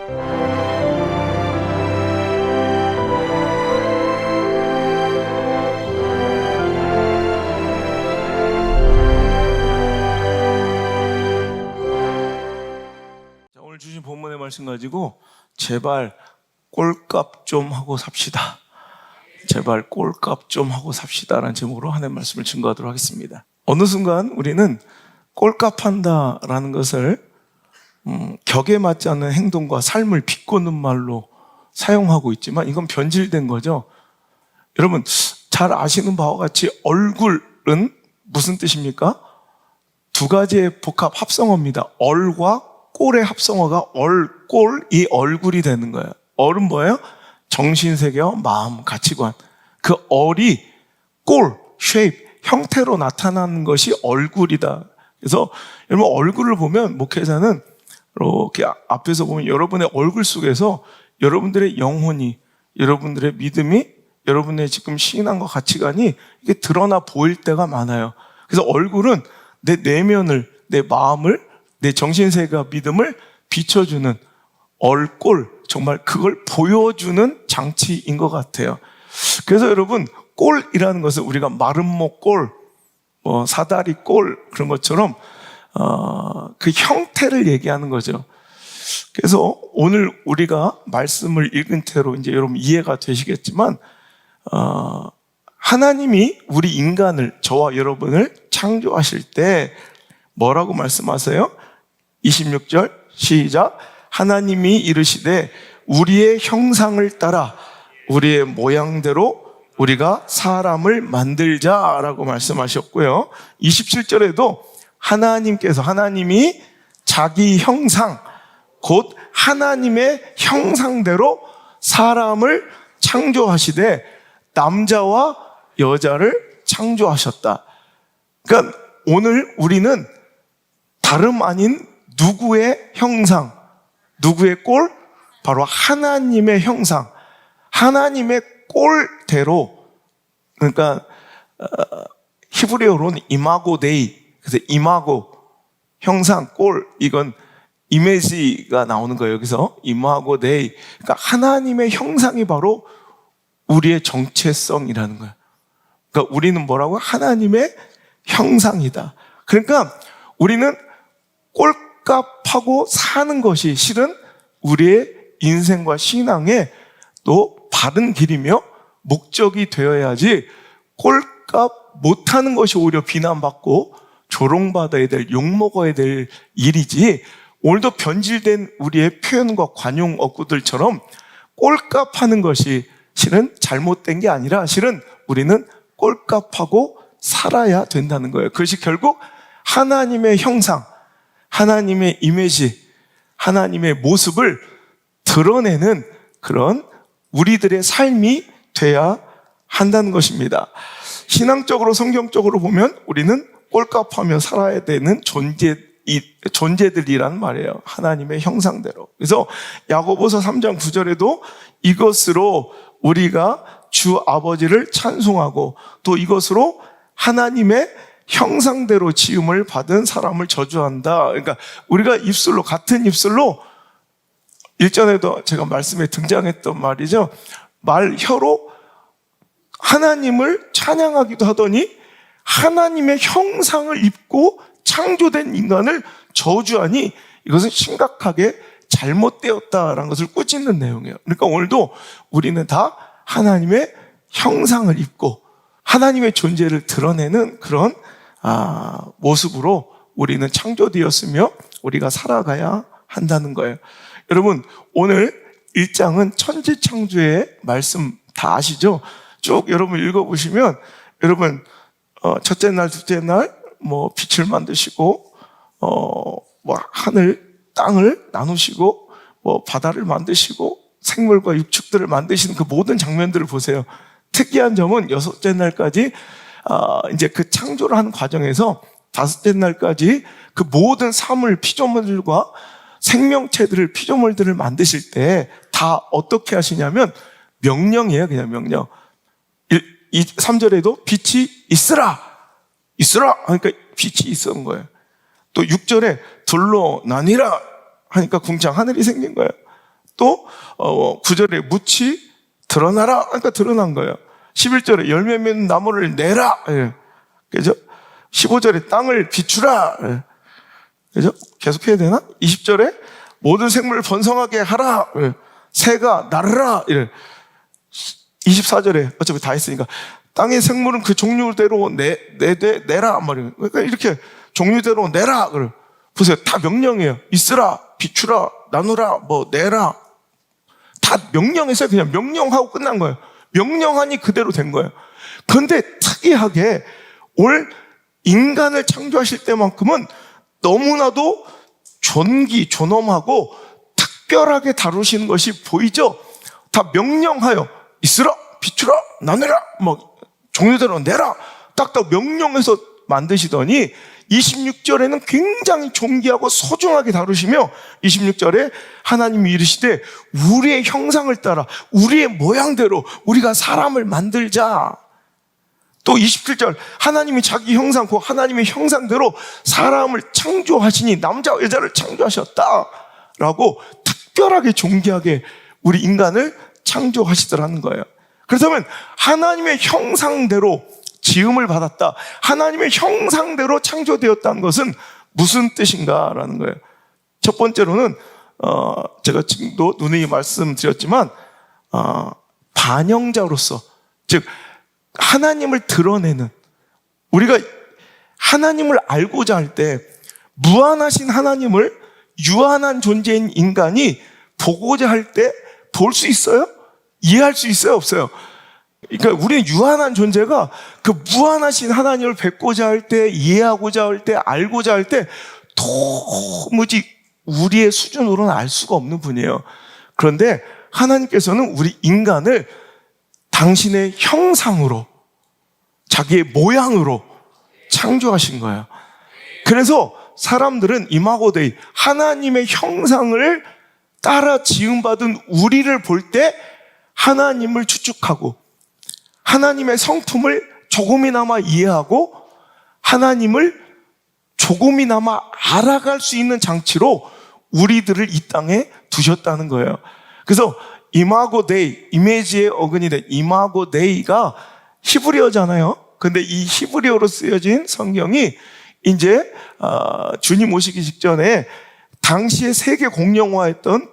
오늘 주신 본문의 말씀 가지고 제발 꼴값 좀 하고 삽시다. 제발 꼴값 좀 하고 삽시다라는 제목으로 하나님의 말씀을 증거하도록 하겠습니다. 어느 순간 우리는 꼴값 한다라는 것을 격에 맞지 않는 행동과 삶을 비꼬는 말로 사용하고 있지만 이건 변질된 거죠. 여러분 잘 아시는 바와 같이 얼굴은 무슨 뜻입니까? 두 가지의 복합 합성어입니다. 얼과 꼴의 합성어가 꼴이 얼굴이 되는 거예요. 얼은 뭐예요? 정신세계와 마음, 가치관. 그 얼이 꼴, 쉐입, 형태로 나타나는 것이 얼굴이다. 그래서 여러분 얼굴을 보면 목회자는 이렇게 앞에서 보면 여러분의 얼굴 속에서 여러분들의 영혼이, 여러분들의 믿음이, 여러분의 지금 신앙과 가치관이 이게 드러나 보일 때가 많아요. 그래서 얼굴은 내 내면을, 내 마음을, 내 정신세계와 믿음을 비춰주는 얼꼴, 정말 그걸 보여주는 장치인 것 같아요. 그래서 여러분 꼴이라는 것은 우리가 마름모 꼴, 사다리 꼴 그런 것처럼 그 형태를 얘기하는 거죠. 그래서 오늘 우리가 말씀을 읽은 채로 이제 여러분 이해가 되시겠지만 하나님이 우리 인간을, 저와 여러분을 창조하실 때 뭐라고 말씀하세요? 26절 시작. 하나님이 이르시되 우리의 형상을 따라 우리의 모양대로 우리가 사람을 만들자라고 말씀하셨고요. 27절에도 하나님이 자기 형상, 곧 하나님의 형상대로 사람을 창조하시되 남자와 여자를 창조하셨다. 그러니까 오늘 우리는 다름 아닌 누구의 형상, 누구의 꼴? 바로 하나님의 형상, 하나님의 꼴대로. 그러니까 히브리어로는 이마고 데이, 그래서 이마고, 형상, 꼴, 이건 이미지가 나오는 거예요. 여기서 이마고 데이. 그러니까 하나님의 형상이 바로 우리의 정체성이라는 거예요. 그러니까 우리는 뭐라고? 하나님의 형상이다. 그러니까 우리는 꼴값하고 사는 것이 실은 우리의 인생과 신앙의 또 바른 길이며 목적이 되어야지, 꼴값 못하는 것이 오히려 비난받고 조롱받아야 될, 욕먹어야 될 일이지, 오늘도 변질된 우리의 표현과 관용 어구들처럼 꼴값하는 것이 실은 잘못된 게 아니라 실은 우리는 꼴값하고 살아야 된다는 거예요. 그것이 결국 하나님의 형상, 하나님의 이미지, 하나님의 모습을 드러내는 그런 우리들의 삶이 돼야 한다는 것입니다. 신앙적으로, 성경적으로 보면 우리는 꼴값하며 살아야 되는 존재들이란 말이에요. 하나님의 형상대로. 그래서 야고보서 3장 9절에도 이것으로 우리가 주 아버지를 찬송하고 또 이것으로 하나님의 형상대로 지음을 받은 사람을 저주한다. 그러니까 우리가 입술로, 같은 입술로, 일전에도 제가 말씀에 등장했던 말이죠. 혀로 하나님을 찬양하기도 하더니 하나님의 형상을 입고 창조된 인간을 저주하니 이것은 심각하게 잘못되었다라는 것을 꾸짖는 내용이에요. 그러니까 오늘도 우리는 다 하나님의 형상을 입고 하나님의 존재를 드러내는 그런 모습으로 우리는 창조되었으며 우리가 살아가야 한다는 거예요. 여러분 오늘 1장은 천지창조의 말씀 다 아시죠? 쭉 여러분 읽어보시면 여러분 첫째 날, 둘째 날 빛을 만드시고 하늘, 땅을 나누시고 바다를 만드시고 생물과 육축들을 만드시는 그 모든 장면들을 보세요. 특이한 점은 여섯째 날까지 이제 그 창조를 하는 과정에서 다섯째 날까지 그 모든 사물, 피조물들과 생명체들을, 피조물들을 만드실 때 다 어떻게 하시냐면 명령이에요. 그냥 명령. 3절에도 빛이 있으라! 있으라! 하니까 빛이 있었던 거예요. 또 6절에 둘로 나뉘라! 하니까 궁창 하늘이 생긴 거예요. 또 9절에 묻이 드러나라. 그러니까 드러난 거예요. 11절에 열매 맺는 나무를 내라. 예. 그죠? 15절에 땅을 비추라. 예. 그죠? 계속해야 되나? 20절에 모든 생물을 번성하게 하라. 예. 새가 나르라. 이래. 24절에 어차피 다 했으니까 땅의 생물은 그 종류대로 내라 말이에요. 그러니까 이렇게 종류대로 내라. 그래. 보세요. 다 명령이에요. 있으라, 비추라, 나누라, 뭐 내라. 다 명령해서 그냥 명령하고 끝난 거예요. 명령하니 그대로 된 거예요. 그런데 특이하게 오늘 인간을 창조하실 때만큼은 너무나도 존엄하고 특별하게 다루시는 것이 보이죠? 다 명령하여 있으라, 비추라, 나누라, 뭐 종류대로 내라. 딱딱 명령해서 만드시더니 26절에는 굉장히 존귀하고 소중하게 다루시며 26절에 하나님이 이르시되 우리의 형상을 따라 우리의 모양대로 우리가 사람을 만들자. 또 27절 하나님이 자기 형상, 그 하나님의 형상대로 사람을 창조하시니 남자와 여자를 창조하셨다라고 특별하게 존귀하게 우리 인간을 창조하시더라는 거예요. 그렇다면 하나님의 형상대로 지음을 받았다, 하나님의 형상대로 창조되었다는 것은 무슨 뜻인가라는 거예요. 첫 번째로는 제가 지금도 누누이 말씀드렸지만 반영자로서, 즉 하나님을 드러내는, 우리가 하나님을 알고자 할 때 무한하신 하나님을 유한한 존재인 인간이 보고자 할 때 볼 수 있어요? 이해할 수 있어요? 없어요? 그러니까 우리는 유한한 존재가 그 무한하신 하나님을 뵙고자 할 때, 이해하고자 할 때, 알고자 할 때 도무지 우리의 수준으로는 알 수가 없는 분이에요. 그런데 하나님께서는 우리 인간을 당신의 형상으로, 자기의 모양으로 창조하신 거예요. 그래서 사람들은 이마고 데이, 하나님의 형상을 따라 지음받은 우리를 볼 때 하나님을 추측하고 하나님의 성품을 조금이나마 이해하고 하나님을 조금이나마 알아갈 수 있는 장치로 우리들을 이 땅에 두셨다는 거예요. 그래서 이마고 데이, 이미지의 어근이 된 이마고 데이가 히브리어잖아요. 근데 이 히브리어로 쓰여진 성경이 이제 주님 오시기 직전에 당시에 세계 공용어였던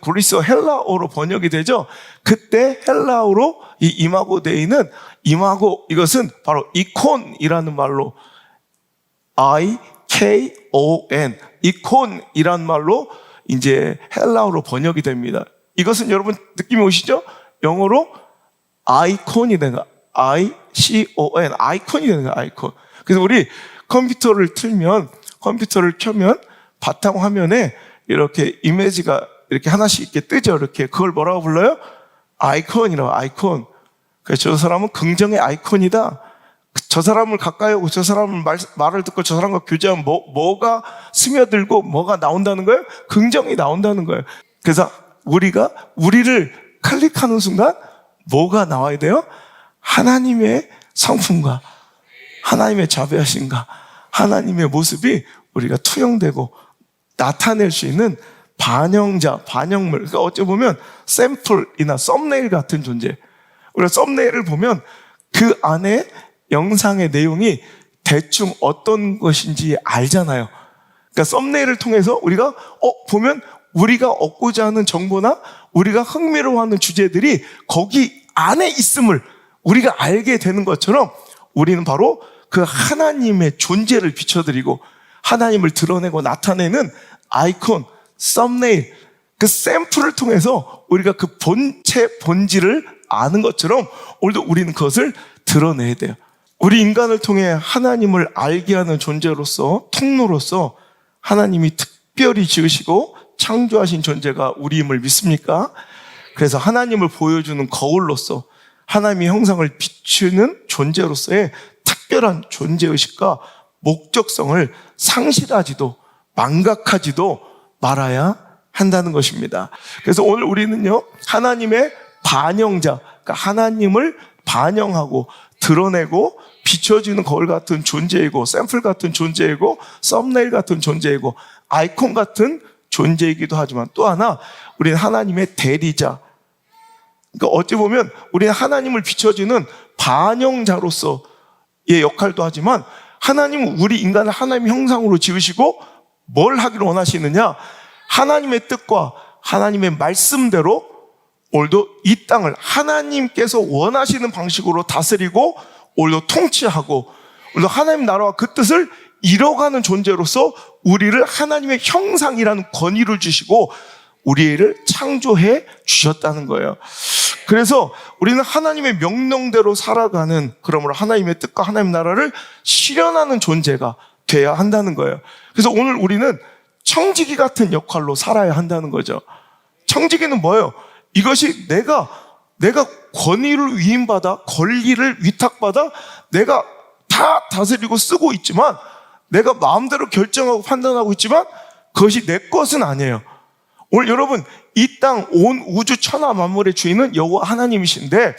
그리스어 헬라어로 번역이 되죠. 그때 헬라어로 이 이마고 데이는, 이마고, 이것은 바로 이콘이라는 말로, I-K-O-N, 이콘이라는 말로 이제 헬라어로 번역이 됩니다. 이것은 여러분 느낌이 오시죠? 영어로 아이콘이 되는 거야. I-C-O-N, 아이콘이 되는 거야, 아이콘. 그래서 우리 컴퓨터를 켜면 바탕 화면에 이렇게 이미지가 이렇게 하나씩 이렇게 뜨죠. 이렇게. 그걸 뭐라고 불러요? 아이콘이라고, 아이콘. 그래서 저 사람은 긍정의 아이콘이다. 저 사람을 가까이 오고 저 사람을 말을 듣고 저 사람과 교제하면 뭐가 스며들고 뭐가 나온다는 거예요? 긍정이 나온다는 거예요. 그래서 우리를 클릭하는 순간 뭐가 나와야 돼요? 하나님의 성품과 하나님의 자비하심과 하나님의 모습이 우리가 투영되고 나타낼 수 있는 반영자, 반영물. 그러니까 어찌 보면 샘플이나 썸네일 같은 존재. 우리가 썸네일을 보면 그 안에 영상의 내용이 대충 어떤 것인지 알잖아요. 그러니까 썸네일을 통해서 우리가 보면 우리가 얻고자 하는 정보나 우리가 흥미로워하는 주제들이 거기 안에 있음을 우리가 알게 되는 것처럼 우리는 바로 그 하나님의 존재를 비춰드리고 하나님을 드러내고 나타내는 아이콘, 썸네일, 그 샘플을 통해서 우리가 그 본질을 아는 것처럼 오늘도 우리는 그것을 드러내야 돼요. 우리 인간을 통해 하나님을 알게 하는 존재로서, 통로로서 하나님이 특별히 지으시고 창조하신 존재가 우리임을 믿습니까? 그래서 하나님을 보여주는 거울로서 하나님의 형상을 비추는 존재로서의 특별한 존재의식과 목적성을 상실하지도 망각하지도 말아야 한다는 것입니다. 그래서 오늘 우리는요, 하나님의 반영자, 그러니까 하나님을 반영하고 드러내고 비춰지는 거울 같은 존재이고, 샘플 같은 존재이고, 썸네일 같은 존재이고, 아이콘 같은 존재이기도 하지만 또 하나, 우리는 하나님의 대리자. 그러니까 어찌 보면 우리는 하나님을 비춰주는 반영자로서의 역할도 하지만 하나님은 우리 인간을 하나님의 형상으로 지으시고 뭘 하기를 원하시느냐? 하나님의 뜻과 하나님의 말씀대로 오늘도 이 땅을 하나님께서 원하시는 방식으로 다스리고 오늘도 통치하고 오늘도 하나님 나라와 그 뜻을 이뤄가는 존재로서 우리를 하나님의 형상이라는 권위를 주시고 우리를 창조해 주셨다는 거예요. 그래서 우리는 하나님의 명령대로 살아가는, 그러므로 하나님의 뜻과 하나님의 나라를 실현하는 존재가 돼야 한다는 거예요. 그래서 오늘 우리는 청지기 같은 역할로 살아야 한다는 거죠. 청지기는 뭐예요? 이것이 내가 권위를 위임받아, 권리를 위탁받아 내가 다 다스리고 쓰고 있지만, 내가 마음대로 결정하고 판단하고 있지만 그것이 내 것은 아니에요. 오늘 여러분, 이 땅 온 우주 천하 만물의 주인은 여호와 하나님이신데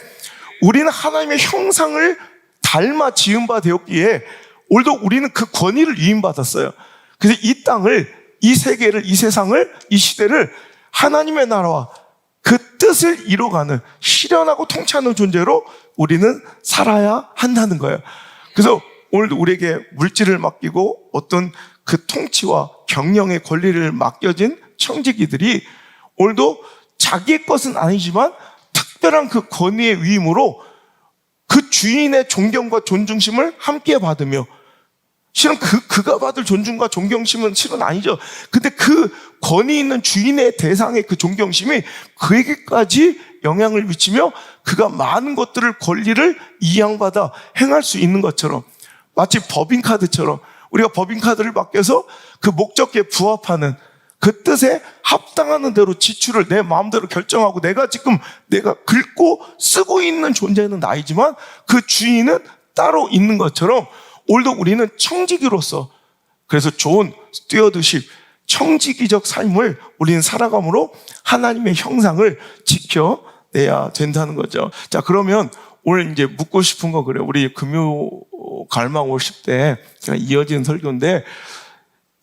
우리는 하나님의 형상을 닮아 지은 바 되었기에 오늘도 우리는 그 권위를 위임받았어요. 그래서 이 땅을, 이 세계를, 이 세상을, 이 시대를 하나님의 나라와 그 뜻을 이뤄가는, 실현하고 통치하는 존재로 우리는 살아야 한다는 거예요. 그래서 오늘도 우리에게 물질을 맡기고 어떤 그 통치와 경영의 권리를 맡겨진 청지기들이 오늘도 자기의 것은 아니지만 특별한 그 권위의 위임으로 그 주인의 존경과 존중심을 함께 받으며, 실은 그가 받을 존중과 존경심은 실은 아니죠. 근데 그 권위 있는 주인의 대상의 그 존경심이 그에게까지 영향을 미치며 그가 많은 것들을, 권리를 이양받아 행할 수 있는 것처럼, 마치 법인카드처럼 우리가 법인카드를 맡겨서 그 목적에 부합하는, 그 뜻에 합당하는 대로 지출을 내 마음대로 결정하고 내가 긁고 쓰고 있는 존재는 나이지만 그 주인은 따로 있는 것처럼 오늘도 우리는 청지기로서, 그래서 좋은 스튜어드십, 청지기적 삶을 우리는 살아감으로 하나님의 형상을 지켜내야 된다는 거죠. 자, 그러면 오늘 이제 묻고 싶은 거 그래요. 우리 금요 갈망 월십 때 제가 이어진 설교인데,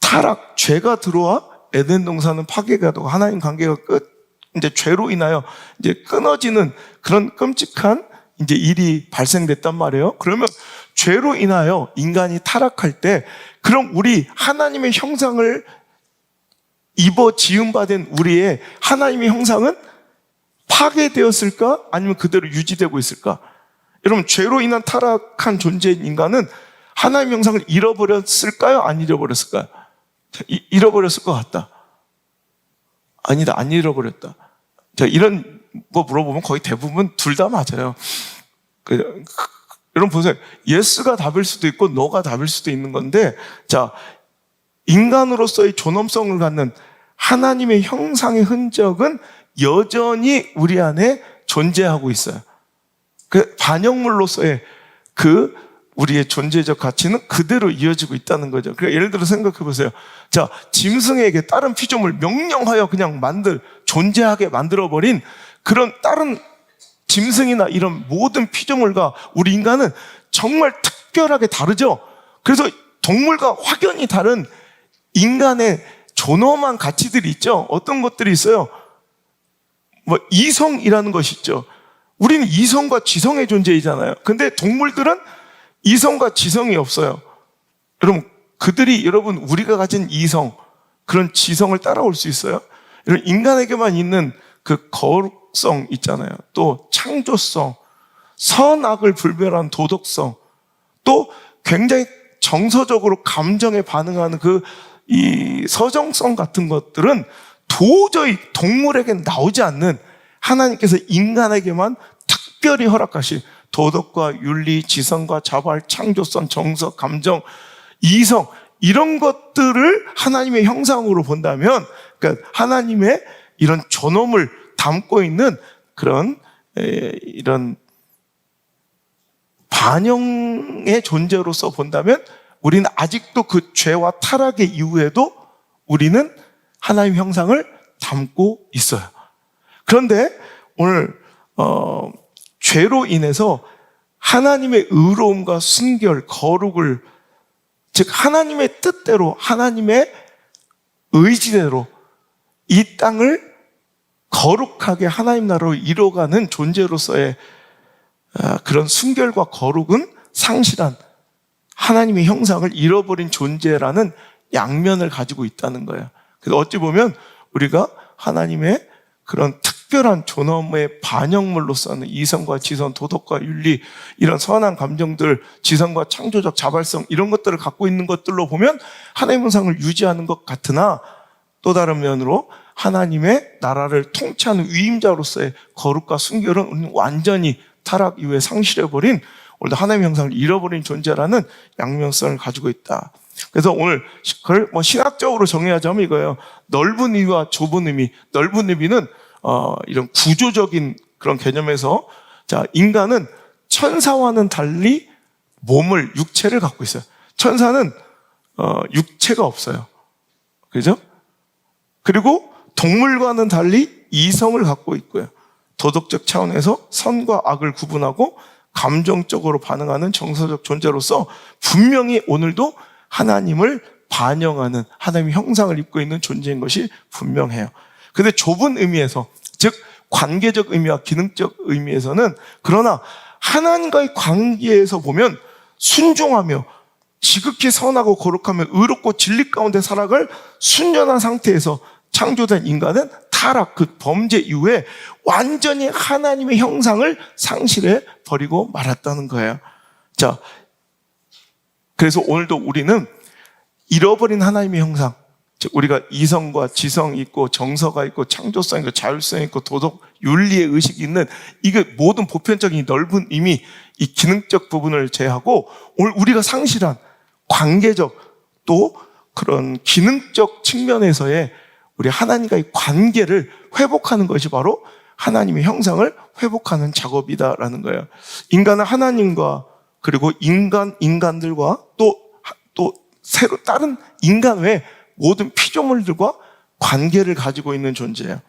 타락, 죄가 들어와 에덴 동산은 파괴가 되고 하나님 관계가 이제 죄로 인하여 이제 끊어지는 그런 끔찍한 이제 일이 발생됐단 말이에요. 그러면 죄로 인하여 인간이 타락할 때, 그럼 우리 하나님의 형상을 입어 지음받은 우리의 하나님의 형상은 파괴되었을까? 아니면 그대로 유지되고 있을까? 여러분, 죄로 인한 타락한 존재인 인간은 하나님의 형상을 잃어버렸을까요? 안 잃어버렸을까요? 잃어버렸을 것 같다. 아니다, 안 잃어버렸다. 자, 이런 거 물어보면 거의 대부분 둘 다 맞아요. 여러분 보세요. 예스가 답일 수도 있고 노가 답일 수도 있는 건데, 자, 인간으로서의 존엄성을 갖는 하나님의 형상의 흔적은 여전히 우리 안에 존재하고 있어요. 그 반영물로서의 그 우리의 존재적 가치는 그대로 이어지고 있다는 거죠. 그러니까 예를 들어 생각해 보세요. 자, 짐승에게 다른 피조물 명령하여 그냥 존재하게 만들어버린 그런 다른 짐승이나 이런 모든 피조물과 우리 인간은 정말 특별하게 다르죠. 그래서 동물과 확연히 다른 인간의 존엄한 가치들이 있죠. 어떤 것들이 있어요? 이성이라는 것이 있죠. 우리는 이성과 지성의 존재이잖아요. 근데 동물들은 이성과 지성이 없어요. 여러분, 우리가 가진 이성, 그런 지성을 따라올 수 있어요? 여러분, 인간에게만 있는 그 거룩성 있잖아요. 또 창조성, 선악을 분별한 도덕성, 또 굉장히 정서적으로 감정에 반응하는 이 서정성 같은 것들은 도저히 동물에겐 나오지 않는, 하나님께서 인간에게만 특별히 허락하신 도덕과 윤리, 지성과 자발, 창조성, 정서, 감정, 이성, 이런 것들을 하나님의 형상으로 본다면, 그러니까 하나님의 이런 존엄을 담고 있는 그런 이런 반영의 존재로서 본다면 우리는 아직도 그 죄와 타락의 이후에도 우리는 하나님의 형상을 담고 있어요. 그런데 오늘 죄로 인해서 하나님의 의로움과 순결, 거룩을, 즉 하나님의 뜻대로, 하나님의 의지대로 이 땅을 거룩하게 하나님 나라로 이뤄가는 존재로서의 그런 순결과 거룩은 상실한 하나님의 형상을 잃어버린 존재라는 양면을 가지고 있다는 거예요. 그래서 어찌 보면 우리가 하나님의 그런 특별한 존엄의 반영물로서는 이성과 지성, 도덕과 윤리, 이런 선한 감정들, 지성과 창조적 자발성, 이런 것들을 갖고 있는 것들로 보면 하나님의 형상을 유지하는 것 같으나, 또 다른 면으로 하나님의 나라를 통치하는 위임자로서의 거룩과 순결은 우리는 완전히 타락 이후에 상실해버린, 오늘도 하나님의 형상을 잃어버린 존재라는 양면성을 가지고 있다. 그래서 오늘 그걸 신학적으로 정의하자면 이거예요. 넓은 의미와 좁은 의미. 넓은 의미는 이런 구조적인 그런 개념에서, 자, 인간은 천사와는 달리 몸을, 육체를 갖고 있어요. 천사는 육체가 없어요. 그죠? 그리고 동물과는 달리 이성을 갖고 있고요. 도덕적 차원에서 선과 악을 구분하고 감정적으로 반응하는 정서적 존재로서 분명히 오늘도 하나님을 반영하는 하나님의 형상을 입고 있는 존재인 것이 분명해요. 근데 좁은 의미에서, 즉 관계적 의미와 기능적 의미에서는, 그러나 하나님과의 관계에서 보면 순종하며 지극히 선하고 거룩하며 의롭고 진리 가운데 살아갈 순전한 상태에서 창조된 인간은 타락, 그 범죄 이후에 완전히 하나님의 형상을 상실해 버리고 말았다는 거예요. 자, 그래서 오늘도 우리는 잃어버린 하나님의 형상, 즉 우리가 이성과 지성이 있고 정서가 있고 창조성이 있고 자율성이 있고 도덕, 윤리의 의식이 있는, 이게 모든 보편적인 넓은 의미, 이 기능적 부분을 제하고 오늘 우리가 상실한 관계적 또 그런 기능적 측면에서의 우리 하나님과의 관계를 회복하는 것이 바로 하나님의 형상을 회복하는 작업이다라는 거예요. 인간은 하나님과, 그리고 인간들과 또 새로 다른 인간 외 모든 피조물들과 관계를 가지고 있는 존재예요.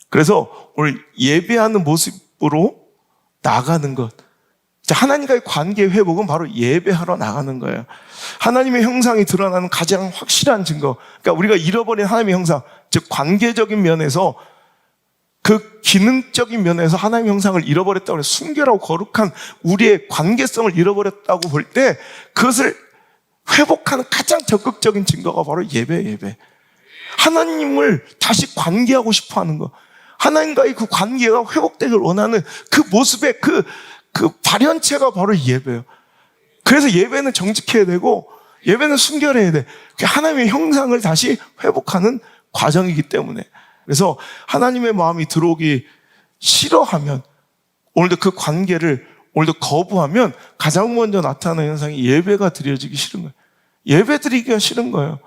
그래서 오늘 예배하는 모습으로 나가는 것, 하나님과의 관계 회복은 바로 예배하러 나가는 거예요. 하나님의 형상이 드러나는 가장 확실한 증거, 그러니까 우리가 잃어버린 하나님의 형상, 즉 관계적인 면에서, 그 기능적인 면에서 하나님의 형상을 잃어버렸다고 해서 순결하고 거룩한 우리의 관계성을 잃어버렸다고 볼 때, 그것을 회복하는 가장 적극적인 증거가 바로 예배. 하나님을 다시 관계하고 싶어 하는 거, 하나님과의 그 관계가 회복되길 원하는 그 모습의 그 발현체가 바로 예배예요. 그래서 예배는 정직해야 되고, 예배는 순결해야 돼. 하나님의 형상을 다시 회복하는 과정이기 때문에. 그래서 하나님의 마음이 들어오기 싫어하면, 오늘도 그 관계를 오늘도 거부하면 가장 먼저 나타나는 현상이 예배가 드려지기 싫은 거예요. 예배 드리기가 싫은 거예요.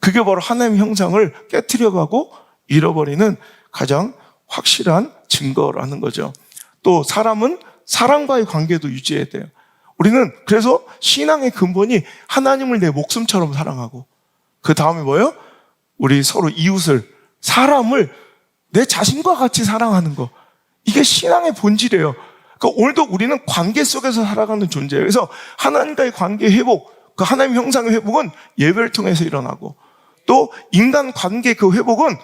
그게 바로 하나님의 형상을 깨트려가고 잃어버리는 가장 확실한 증거라는 거죠. 또 사람은 사람과의 관계도 유지해야 돼요. 우리는 그래서 신앙의 근본이 하나님을 내 목숨처럼 사랑하고, 그 다음에 뭐예요? 우리 서로 이웃을, 사람을 내 자신과 같이 사랑하는 거. 이게 신앙의 본질이에요. 그러니까 오늘도 우리는 관계 속에서 살아가는 존재예요. 그래서 하나님과의 관계 회복, 그 하나님 형상의 회복은 예배를 통해서 일어나고, 또 인간 관계 그 회복은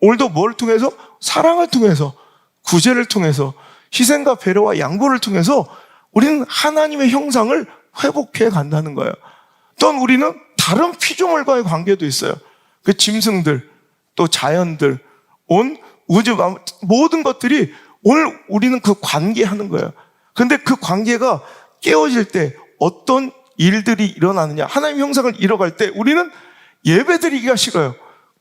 오늘도 뭘 통해서? 사랑을 통해서, 구제를 통해서, 희생과 배려와 양보를 통해서 우리는 하나님의 형상을 회복해 간다는 거예요. 또한 우리는 다른 피조물과의 관계도 있어요. 그 짐승들, 또 자연들, 온 우주 모든 것들이 오늘 우리는 그 관계하는 거예요. 근데 그 관계가 깨어질 때 어떤 일들이 일어나느냐, 하나님의 형상을 잃어갈 때 우리는 예배드리기가 싫어요.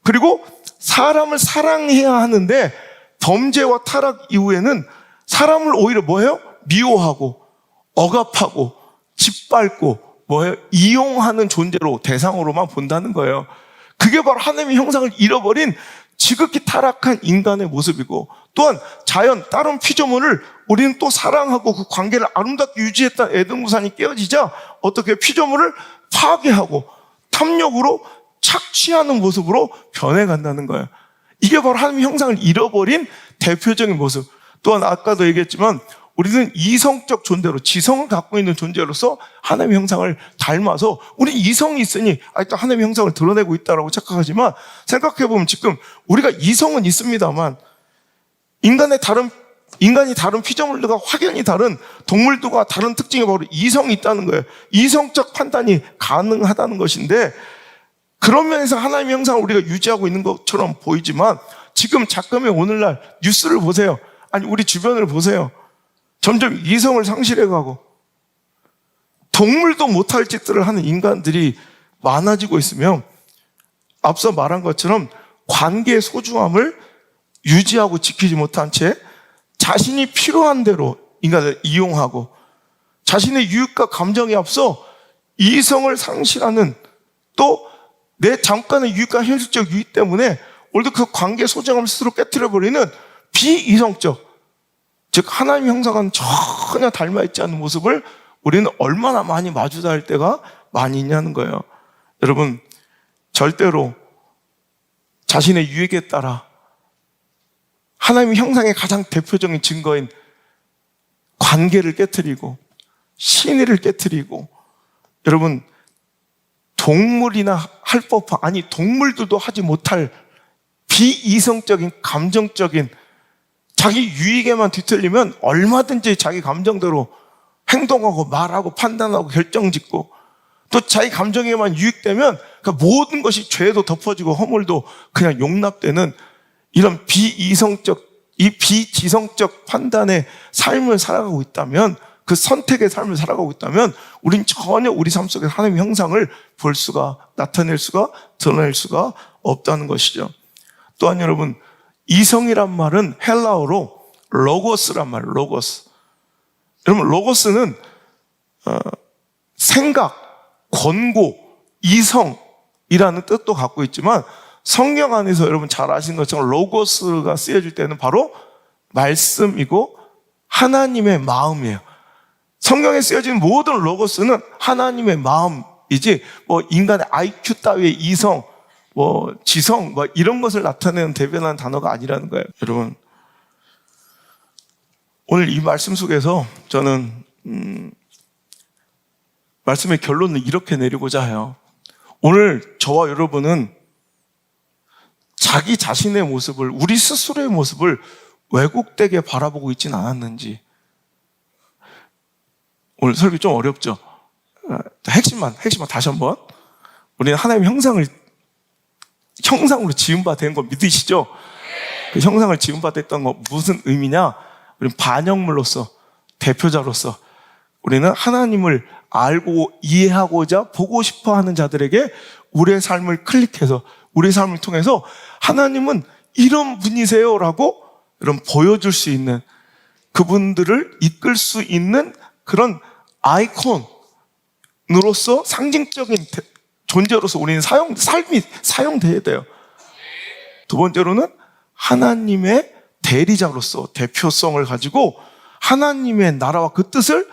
그리고 사람을 사랑해야 하는데 범죄와 타락 이후에는 사람을 오히려 뭐예요? 미워하고 억압하고 짓밟고 뭐예요? 이용하는 존재로, 대상으로만 본다는 거예요. 그게 바로 하나님의 형상을 잃어버린 지극히 타락한 인간의 모습이고, 또한 자연, 다른 피조물을 우리는 또 사랑하고 그 관계를 아름답게 유지했던 에덴구산이 깨어지자 어떻게 피조물을 파괴하고 탐욕으로 착취하는 모습으로 변해간다는 거예요. 이게 바로 하나님의 형상을 잃어버린 대표적인 모습. 또한 아까도 얘기했지만 우리는 이성적 존재로, 지성을 갖고 있는 존재로서 하나님의 형상을 닮아서, 우리 이성이 있으니 일단 하나님의 형상을 드러내고 있다고 착각하지만, 생각해보면 지금 우리가 이성은 있습니다만 인간이 다른 피조물들과 확연히 다른 동물들과 다른 특징이 바로 이성이 있다는 거예요. 이성적 판단이 가능하다는 것인데, 그런 면에서 하나님의 형상을 우리가 유지하고 있는 것처럼 보이지만, 지금 작금의 오늘날 뉴스를 보세요. 아니, 우리 주변을 보세요. 점점 이성을 상실해가고 동물도 못할 짓들을 하는 인간들이 많아지고 있으며, 앞서 말한 것처럼 관계의 소중함을 유지하고 지키지 못한 채 자신이 필요한 대로 인간을 이용하고 자신의 유익과 감정에 앞서 이성을 상실하는, 또 내 잠깐의 유익과 현실적 유익 때문에 오히려 그 관계의 소중함을 스스로 깨트려버리는 비이성적, 즉 하나님의 형상과는 전혀 닮아있지 않는 모습을 우리는 얼마나 많이 마주할 때가 많이 있냐는 거예요. 여러분, 절대로 자신의 유익에 따라 하나님의 형상의 가장 대표적인 증거인 관계를 깨트리고 신의를 깨트리고, 여러분, 동물이나 할 법한, 아니 동물들도 하지 못할 비이성적인 감정적인, 자기 유익에만 뒤틀리면 얼마든지 자기 감정대로 행동하고 말하고 판단하고 결정짓고, 또 자기 감정에만 유익되면 그 모든 것이 죄도 덮어지고 허물도 그냥 용납되는 이런 비이성적, 이 비지성적 판단의 삶을 살아가고 있다면, 그 선택의 삶을 살아가고 있다면 우린 전혀 우리 삶 속에 하나님의 형상을 볼 수가, 나타낼 수가, 드러낼 수가 없다는 것이죠. 또한 여러분, 이성이란 말은 헬라어로 로고스란 말이에요. 로고스. 여러분, 로고스는 생각, 권고, 이성이라는 뜻도 갖고 있지만, 성경 안에서 여러분 잘 아시는 것처럼 로고스가 쓰여질 때는 바로 말씀이고 하나님의 마음이에요. 성경에 쓰여진 모든 로고스는 하나님의 마음이지, 인간의 IQ 따위의 이성, 지성, 이런 것을 나타내는 대변하는 단어가 아니라는 거예요. 여러분, 오늘 이 말씀 속에서 저는 말씀의 결론을 이렇게 내리고자 해요. 오늘 저와 여러분은 자기 자신의 모습을, 우리 스스로의 모습을 왜곡되게 바라보고 있지는 않았는지. 오늘 설교 좀 어렵죠? 핵심만 다시 한번. 우리는 하나님의 형상으로 지음받은 거 믿으시죠? 그 형상을 지음받았던 거 무슨 의미냐? 우리는 반영물로서, 대표자로서 우리는 하나님을 알고 이해하고자 보고 싶어 하는 자들에게 우리의 삶을 클릭해서, 우리의 삶을 통해서 하나님은 이런 분이세요 라고 여러분 보여줄 수 있는, 그분들을 이끌 수 있는 그런 아이콘으로서, 상징적인 존재로서 우리는 삶이 사용돼야 돼요. 두 번째로는 하나님의 대리자로서 대표성을 가지고 하나님의 나라와 그 뜻을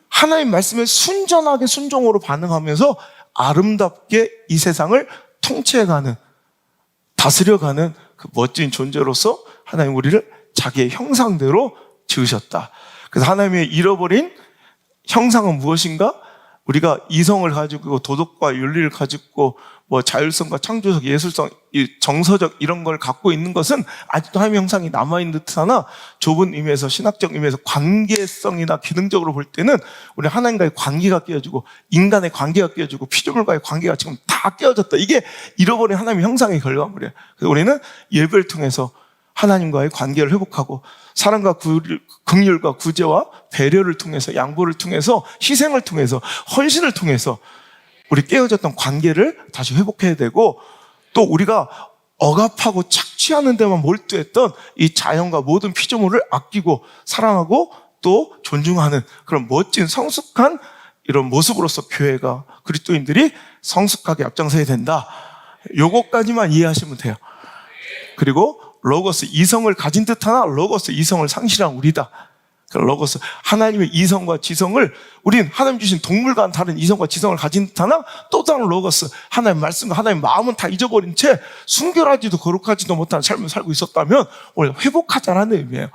하나님 말씀에 순전하게 순종으로 반응하면서 아름답게 이 세상을 통치해가는, 다스려가는 그 멋진 존재로서 하나님 우리를 자기의 형상대로 지으셨다. 그래서 하나님의 잃어버린 형상은 무엇인가? 우리가 이성을 가지고 도덕과 윤리를 가지고 자율성과 창조적, 예술성, 정서적 이런 걸 갖고 있는 것은 아직도 하나님의 형상이 남아있는 듯하나, 좁은 의미에서, 신학적 의미에서 관계성이나 기능적으로 볼 때는 우리 하나님과의 관계가 깨어지고 인간의 관계가 깨어지고 피조물과의 관계가 지금 다 깨어졌다. 이게 잃어버린 하나님의 형상의 결과물이에요. 그래서 우리는 예배를 통해서 하나님과의 관계를 회복하고, 사랑과 긍휼과 구제와 배려를 통해서, 양보를 통해서, 희생을 통해서, 헌신을 통해서 우리 깨어졌던 관계를 다시 회복해야 되고, 또 우리가 억압하고 착취하는 데만 몰두했던 이 자연과 모든 피조물을 아끼고 사랑하고 또 존중하는 그런 멋진 성숙한 이런 모습으로서 교회가, 그리스도인들이 성숙하게 앞장서야 된다. 요것까지만 이해하시면 돼요. 그리고 로고스, 이성을 가진 듯하나 로고스, 이성을 상실한 우리다. 로고스, 하나님의 이성과 지성을, 우린 하나님 주신 동물과는 다른 이성과 지성을 가진 듯하나 또 다른 로고스, 하나님의 말씀과 하나님의 마음은 다 잊어버린 채 순결하지도 거룩하지도 못한 삶을 살고 있었다면 오늘 회복하자라는 의미예요.